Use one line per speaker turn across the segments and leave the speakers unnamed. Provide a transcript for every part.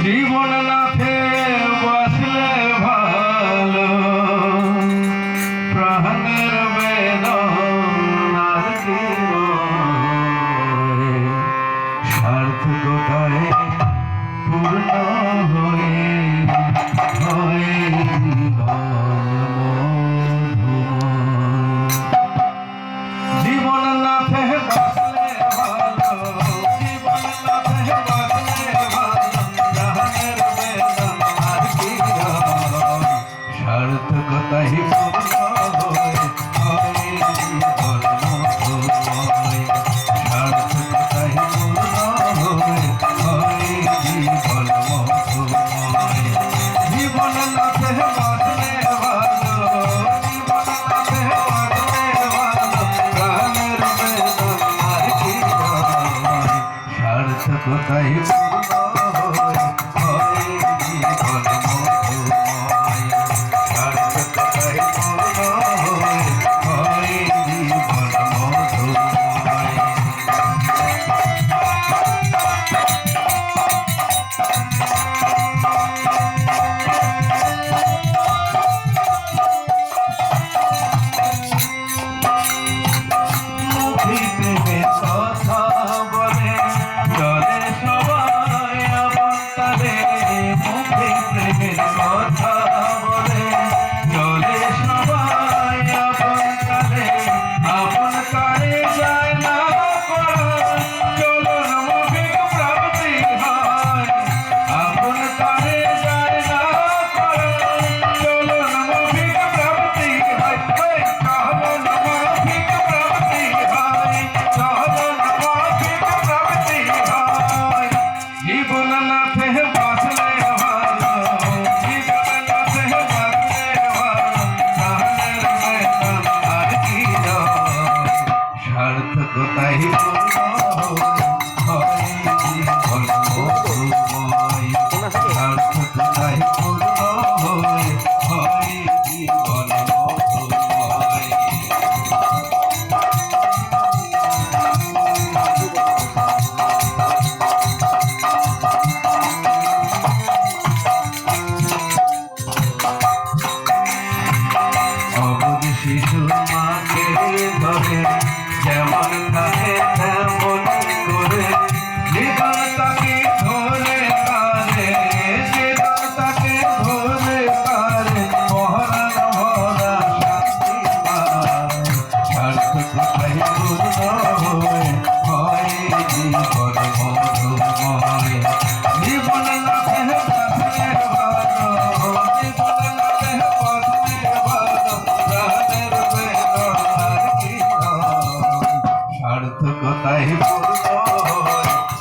জীবন লাফে বাঁচলে ভালো, প্রাণের বেদনার জীবনে সার্থকতায় পূর্ণ হয়ে জীবন লাফে বাঁচলে ভালো, জীবন লাফে বাঁচলে ভালো, প্রাণের বেদনার জীবনে সার্থকতায় পূর্ণ হয়ে কোথায় শিশু মাকে ধরে যেমন থাকে তেমন করে জীবন তাকে ধরে পারে, জীবন তাকে ধরে পারে, মহান ভরা শান্তি পায়, সার্থকতায় পূর্ণ হয়ে হয় জীবন মধুময়। জীবন লাভে বাঁচলে ভালো, জীবন লাভে বাঁচলে ভালো, প্রাণের বেদনার সার্থকতায় পূর্ণ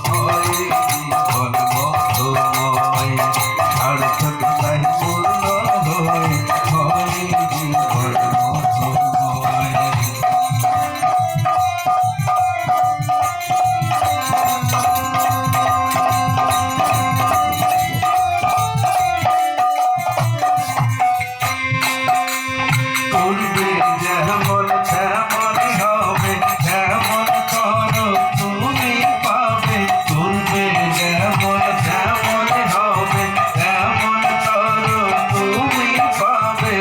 হয় জীবন মধুময়, সার্থকতায় পূর্ণ হয় জীবন মধুময়। পূর্বে যেমন তেমনই হবে, তেমন করো তুমি পাবে, পূর্বে যেমন তেমনই হবে, তেমন করো তুমি পাবে,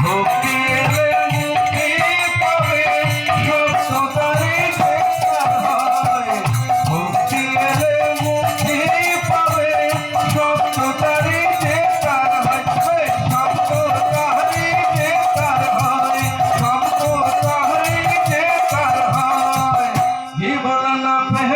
ভক্তি এলে মুক্তি পাবে, সত্যতারই চেষ্টা হয়, ভক্তি এলে মুক্তি পাবে, সত্যতারই চেষ্টা হয়, সত্যতারই চেষ্টা হয়, সত্যতারই চেষ্টা হয়। জীবন লাভে